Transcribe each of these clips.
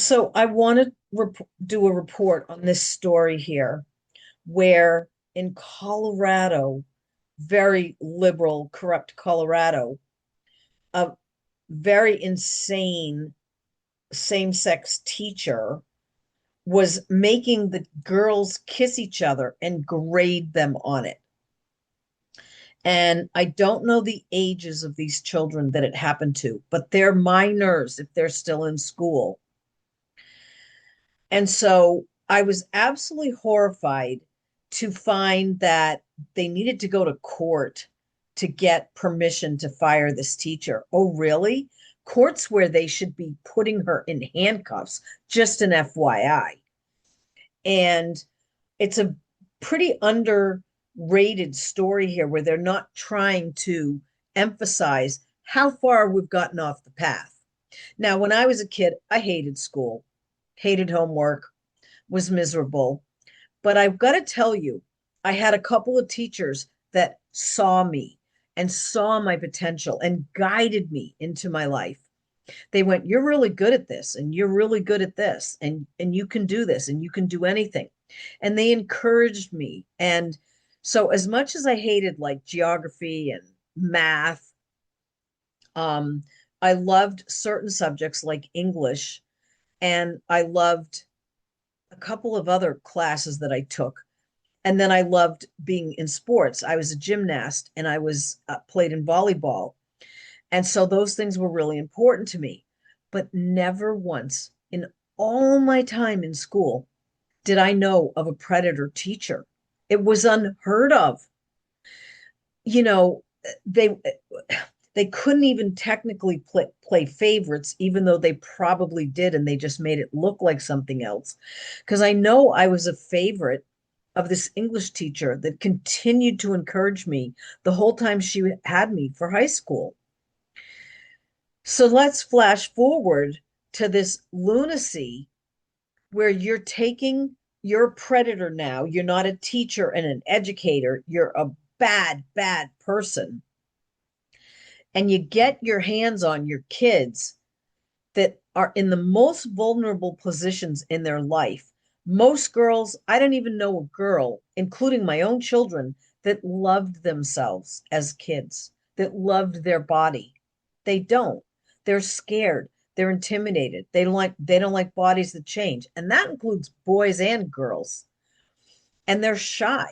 So I want to do a report on this story here, where in Colorado, very liberal, corrupt Colorado, a very insane same-sex teacher was making the girls kiss each other and grade them on it. And I don't know the ages of these children that it happened to, but they're minors if they're still in school. And so I was absolutely horrified to find that they needed to go to court to get permission to fire this teacher. Oh, really? Courts where they should be putting her in handcuffs, just an FYI. And it's a pretty underrated story here where they're not trying to emphasize how far we've gotten off the path. Now, when I was a kid, I hated school, hated homework, was miserable. But I've got to tell you, I had a couple of teachers that saw me and saw my potential and guided me into my life. They went, "You're really good at this, and you're really good at this, and you can do this, and you can do anything." And they encouraged me. And so as much as I hated like geography and math, um, I loved certain subjects like English, and I loved a couple of other classes that I took. And then I loved being in sports. I was a gymnast and I was played in volleyball. And so those things were really important to me. But never once in all my time in school did I know of a predator teacher. It was unheard of. You know, they they couldn't even technically play favorites, even though they probably did, and they just made it look like something else. Because I know I was a favorite of this English teacher that continued to encourage me the whole time she had me for high school. So let's flash forward to this lunacy where you're a predator now. You're not a teacher and an educator. You're a bad, bad person. And you get your hands on your kids that are in the most vulnerable positions in their life. Most girls, I don't even know a girl, including my own children, that loved themselves as kids, that loved their body. They don't. They're scared. They're intimidated. They don't like bodies that change. And that includes boys and girls. And they're shy.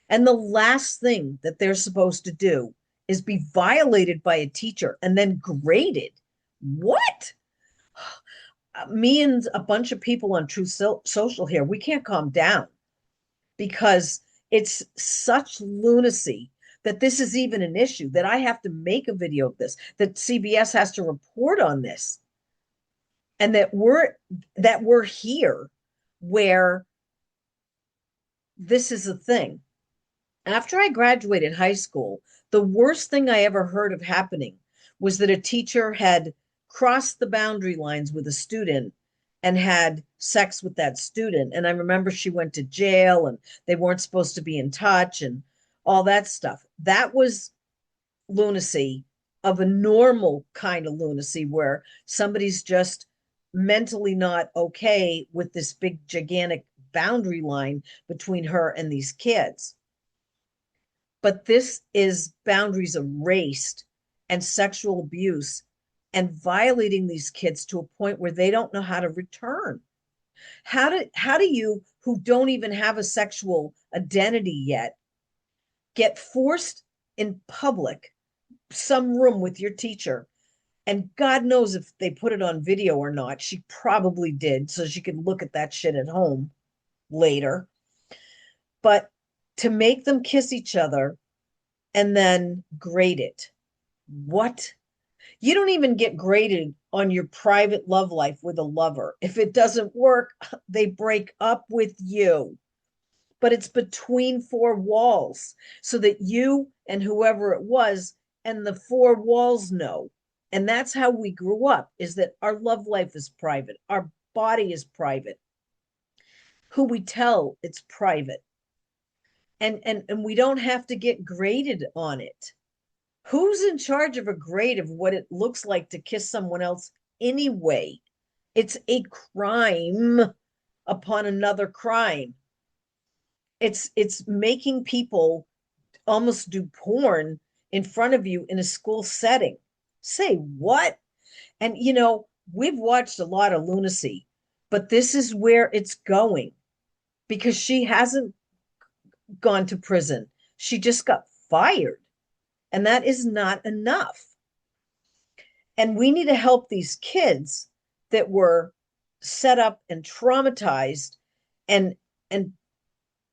And the last thing that they're supposed to do is be violated by a teacher and then graded. What? Me and a bunch of people on True Social here, we can't calm down because it's such lunacy that this is even an issue, that I have to make a video of this, that CBS has to report on this, and that we're here where this is a thing. After I graduated high school, the worst thing I ever heard of happening was that a teacher had crossed the boundary lines with a student and had sex with that student. And I remember she went to jail and they weren't supposed to be in touch and all that stuff. That was lunacy of a normal kind of lunacy where somebody's just mentally not okay with this big, gigantic boundary line between her and these kids. But this is boundaries erased and sexual abuse and violating these kids to a point where they don't know how to return. How do you, who don't even have a sexual identity yet, get forced in public, some room with your teacher, and God knows if they put it on video or not. She probably did, so she could look at that shit at home later. But to make them kiss each other and then grade it. What? You don't even get graded on your private love life with a lover. If it doesn't work, they break up with you. But it's between four walls so that you and whoever it was and the four walls know. And that's how we grew up, is that our love life is private. Our body is private. Who we tell, it's private. And we don't have to get graded on it. Who's in charge of a grade of what it looks like to kiss someone else anyway? It's a crime upon another crime. It's making people almost do porn in front of you in a school setting. Say what? And we've watched a lot of lunacy, but this is where it's going because she hasn't gone to prison. She just got fired. And that is not enough. And we need to help these kids that were set up and traumatized and and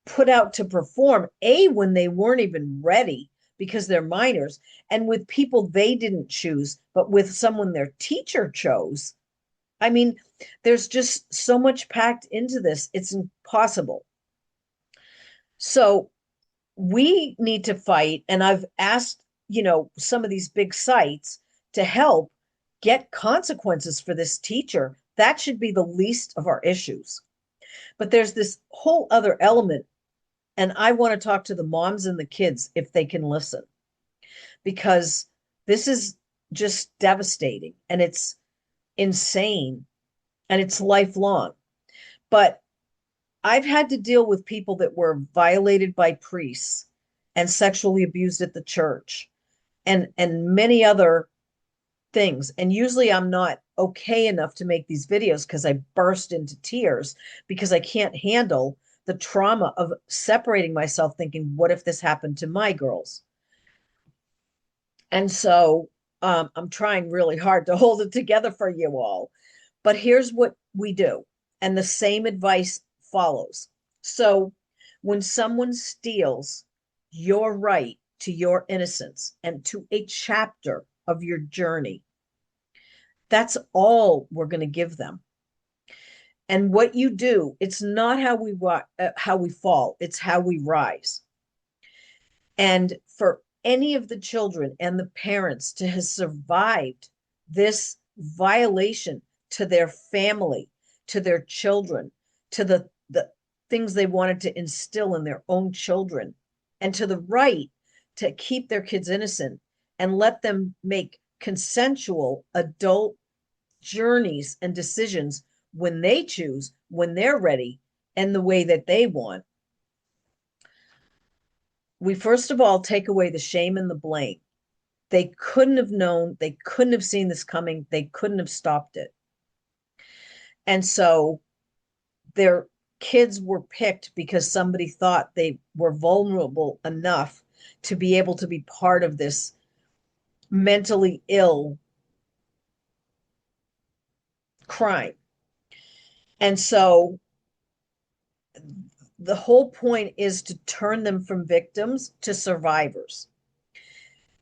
put out to perform when they weren't even ready because they're minors, and with people they didn't choose but with someone their teacher chose. I mean, there's just so much packed into this, it's impossible. So we need to fight, and I've asked some of these big sites to help get consequences for this teacher. That should be the least of our issues. But there's this whole other element, and I want to talk to the moms and the kids if they can listen, because this is just devastating and it's insane and it's lifelong. But I've had to deal with people that were violated by priests and sexually abused at the church and many other things. And usually I'm not okay enough to make these videos because I burst into tears because I can't handle the trauma of separating myself, thinking, what if this happened to my girls? And so I'm trying really hard to hold it together for you all. But here's what we do. And the same advice follows. So when someone steals your right to your innocence and to a chapter of your journey, that's all we're going to give them. And what you do, it's not how we fall, it's how we rise. And for any of the children and the parents to have survived this violation to their family, to their children, to the things they wanted to instill in their own children, and to the right to keep their kids innocent and let them make consensual adult journeys and decisions when they choose, when they're ready, and the way that they want. We first of all take away the shame and the blame. They couldn't have known, they couldn't have seen this coming, they couldn't have stopped it. And so their kids were picked because somebody thought they were vulnerable enough to be able to be part of this mentally ill crime. And so the whole point is to turn them from victims to survivors.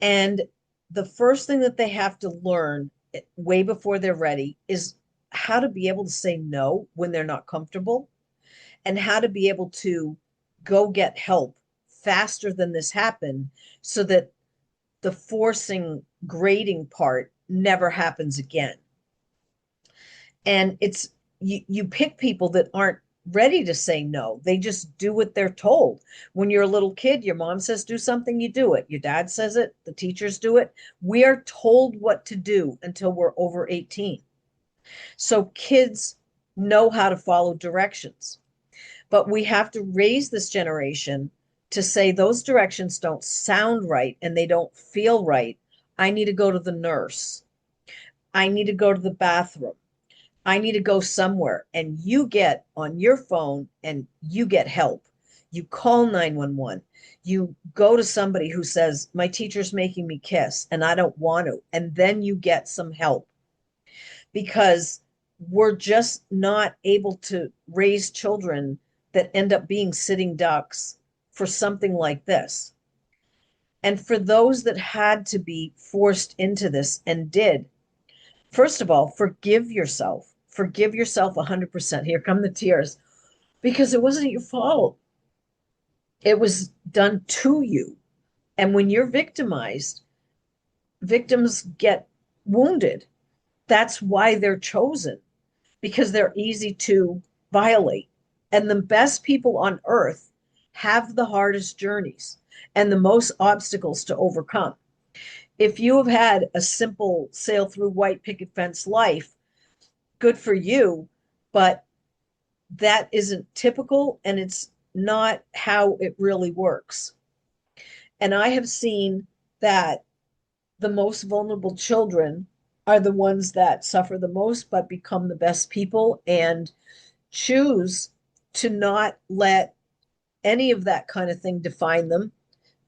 And the first thing that they have to learn way before they're ready is how to be able to say no when they're not comfortable, and how to be able to go get help faster than this happened so that the forcing grading part never happens again. And it's you pick people that aren't ready to say no. They just do what they're told. When you're a little kid, your mom says do something, you do it. Your dad says it, the teachers do it. We are told what to do until we're over 18. So kids know how to follow directions. But we have to raise this generation to say those directions don't sound right and they don't feel right. I need to go to the nurse. I need to go to the bathroom. I need to go somewhere. And you get on your phone and you get help. You call 911. You go to somebody who says, my teacher's making me kiss and I don't want to. And then you get some help, because we're just not able to raise children that end up being sitting ducks for something like this. And for those that had to be forced into this and did, first of all, forgive yourself. Forgive yourself 100%. Here come the tears, because it wasn't your fault. It was done to you. And when you're victimized, victims get wounded. That's why they're chosen, because they're easy to violate. And the best people on earth have the hardest journeys and the most obstacles to overcome. If you have had a simple sail through white picket fence life, good for you, but that isn't typical and it's not how it really works. And I have seen that the most vulnerable children are the ones that suffer the most, but become the best people and choose to not let any of that kind of thing define them,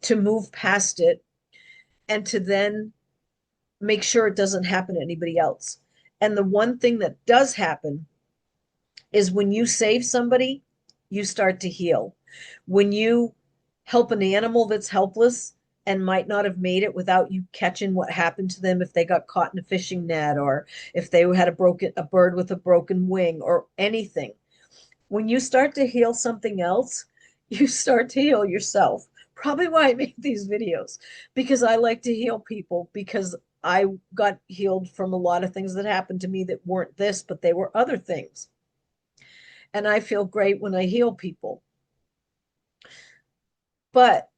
to move past it, and to then make sure it doesn't happen to anybody else. And the one thing that does happen is when you save somebody, you start to heal. When you help an animal that's helpless and might not have made it without you catching what happened to them, if they got caught in a fishing net or if they had a bird with a broken wing or anything. When you start to heal something else, you start to heal yourself. Probably why I make these videos, because I like to heal people, because I got healed from a lot of things that happened to me that weren't this, but they were other things. And I feel great when I heal people. But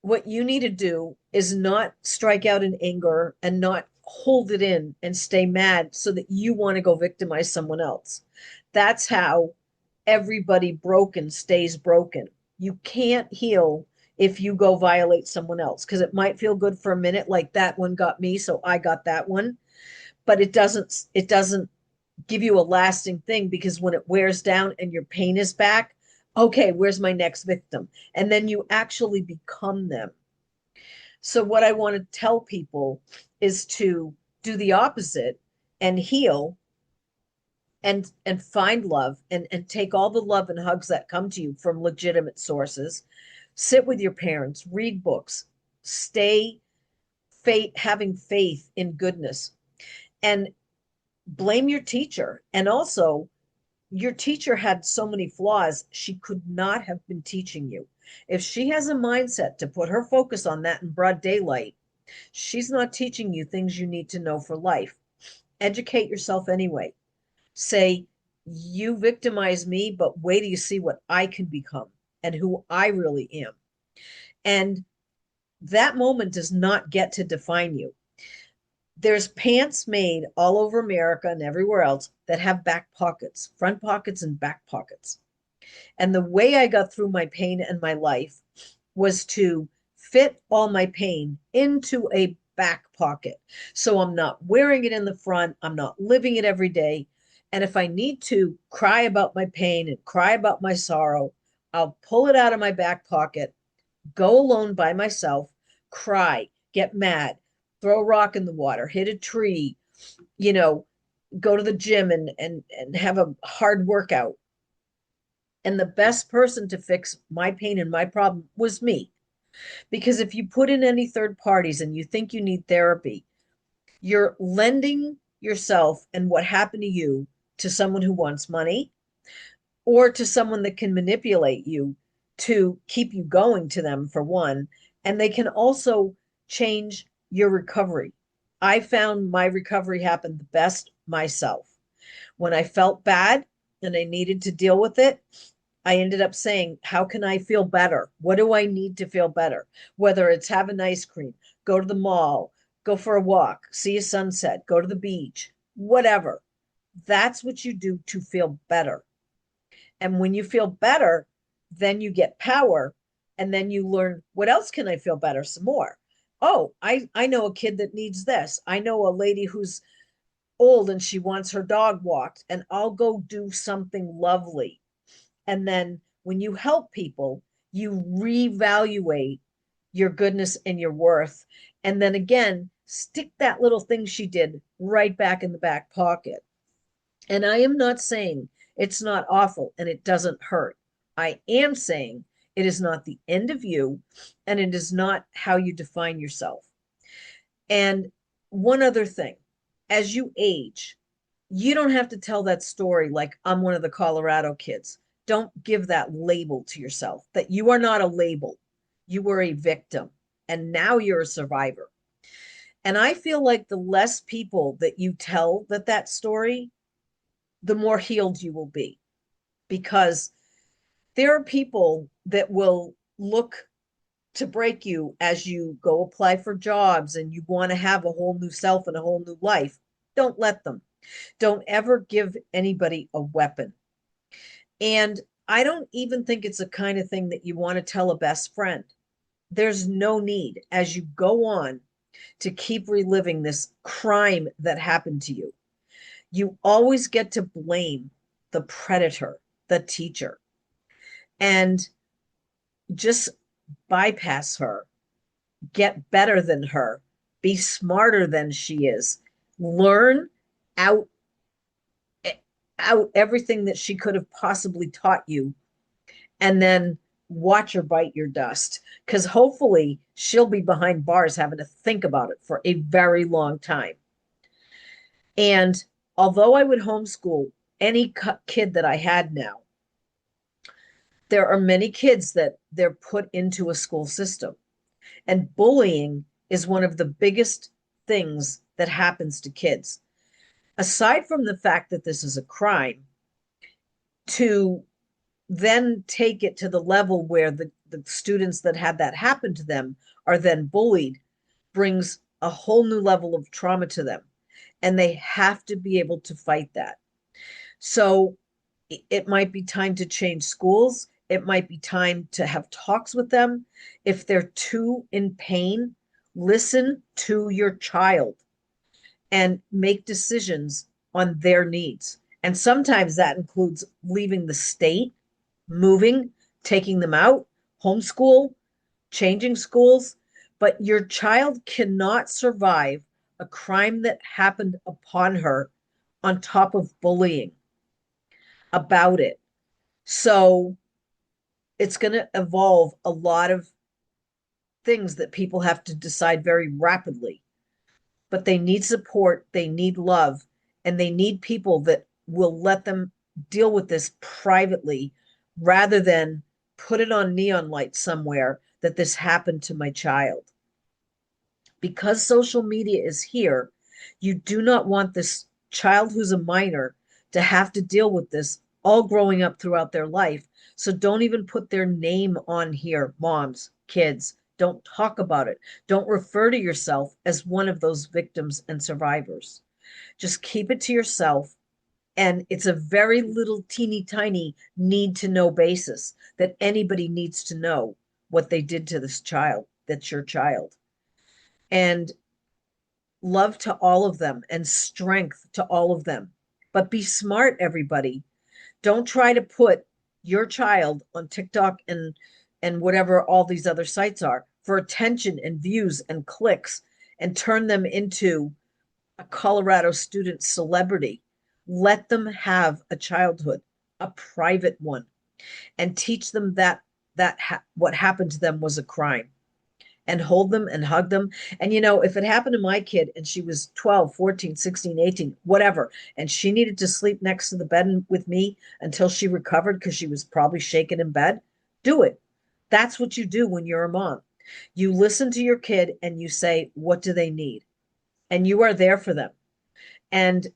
what you need to do is not strike out in anger and not hold it in and stay mad so that you want to go victimize someone else. That's how everybody broken stays broken. You can't heal if you go violate someone else, because it might feel good for a minute, like that one got me, so I got that one, but it doesn't give you a lasting thing, because when it wears down and your pain is back, okay, where's my next victim? And then you actually become them. So what I want to tell people is to do the opposite and heal and find love and take all the love and hugs that come to you from legitimate sources. Sit with your parents, read books, stay having faith in goodness, and blame your teacher. And also, your teacher had so many flaws, she could not have been teaching you. If she has a mindset to put her focus on that in broad daylight, she's not teaching you things you need to know for life. Educate yourself anyway. Say, you victimize me, but wait till you see what I can become and who I really am. And that moment does not get to define you. There's pants made all over America and everywhere else that have back pockets, front pockets and back pockets. And the way I got through my pain and my life was to fit all my pain into a back pocket. So I'm not wearing it in the front, I'm not living it every day. And if I need to cry about my pain and cry about my sorrow, I'll pull it out of my back pocket, go alone by myself, cry, get mad, throw a rock in the water, hit a tree, you know, go to the gym and have a hard workout. And the best person to fix my pain and my problem was me. Because if you put in any third parties and you think you need therapy, you're lending yourself and what happened to you to someone who wants money, or to someone that can manipulate you to keep you going to them, for one. And they can also change your recovery. I found my recovery happened the best myself. When I felt bad and I needed to deal with it, I ended up saying, how can I feel better? What do I need to feel better? Whether it's have an ice cream, go to the mall, go for a walk, see a sunset, go to the beach, whatever. That's what you do to feel better. And when you feel better, then you get power. And then you learn, what else can I feel better? Some more. Oh, I know a kid that needs this. I know a lady who's old and she wants her dog walked, and I'll go do something lovely. And then when you help people, you reevaluate your goodness and your worth. And then again, stick that little thing she did right back in the back pocket. And I am not saying it's not awful and it doesn't hurt. I am saying it is not the end of you and it is not how you define yourself. And one other thing, as you age, you don't have to tell that story like I'm one of the Colorado kids. Don't give that label to yourself, that you are not a label. You were a victim and now you're a survivor. And I feel like the less people that you tell that story, the more healed you will be, because there are people that will look to break you as you go apply for jobs and you want to have a whole new self and a whole new life. Don't let them. Don't ever give anybody a weapon. And I don't even think it's a kind of thing that you want to tell a best friend. There's no need as you go on to keep reliving this crime that happened to you. You always get to blame the predator, the teacher, and just bypass her, get better than her, be smarter than she is, learn out out everything that she could have possibly taught you, and then watch her bite your dust, because hopefully she'll be behind bars having to think about it for a very long time. And although I would homeschool any kid that I had now, there are many kids that they're put into a school system. And bullying is one of the biggest things that happens to kids. Aside from the fact that this is a crime, to then take it to the level where the students that had that happen to them are then bullied brings a whole new level of trauma to them. And they have to be able to fight that. So it might be time to change schools. It might be time to have talks with them. If they're too in pain, listen to your child and make decisions on their needs. And sometimes that includes leaving the state, moving, taking them out, homeschool, changing schools. But your child cannot survive a crime that happened upon her on top of bullying about it. So it's going to evolve a lot of things that people have to decide very rapidly. But they need support, they need love, and they need people that will let them deal with this privately rather than put it on neon lights somewhere that this happened to my child. Because social media is here, you do not want this child who's a minor to have to deal with this all growing up throughout their life. So don't even put their name on here, moms, kids. Don't talk about it. Don't refer to yourself as one of those victims and survivors. Just keep it to yourself. And it's a very little teeny tiny need to know basis that anybody needs to know what they did to this child. That's your child. And love to all of them and strength to all of them. But be smart, everybody. Don't try to put your child on TikTok and whatever all these other sites are for attention and views and clicks and turn them into a Colorado student celebrity. Let them have a childhood, a private one, and teach them that what happened to them was a crime, and hold them and hug them. And if it happened to my kid and she was 12, 14, 16, 18, whatever, and she needed to sleep next to the bed with me until she recovered because she was probably shaken in bed, do it. That's what you do when you're a mom. You listen to your kid and you say, what do they need? And you are there for them. And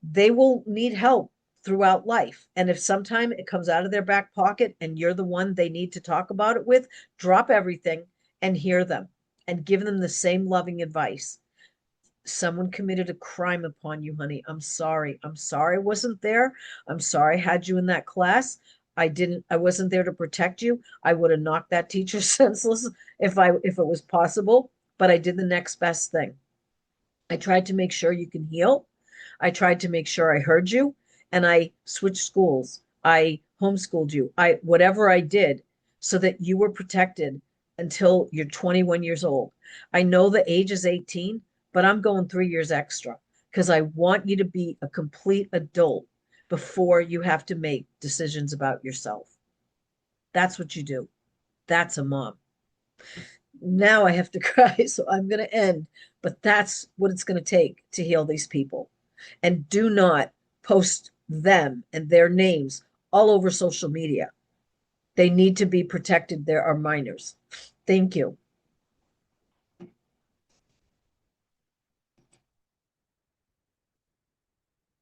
they will need help throughout life. And if sometime it comes out of their back pocket and you're the one they need to talk about it with, drop everything and hear them and give them the same loving advice. Someone committed a crime upon you, honey. I'm sorry. I'm sorry I wasn't there. I'm sorry I had you in that class. I wasn't there to protect you. I would have knocked that teacher senseless if it was possible, but I did the next best thing. I tried to make sure you can heal. I tried to make sure I heard you, and I switched schools. I homeschooled you. Whatever I did so that you were protected until you're 21 years old. I know the age is 18, but I'm going 3 years extra because I want you to be a complete adult before you have to make decisions about yourself. That's what you do. That's a mom. Now I have to cry, so I'm going to end, but that's what it's going to take to heal these people. And do not post them and their names all over social media. They need to be protected. There are minors. Thank you.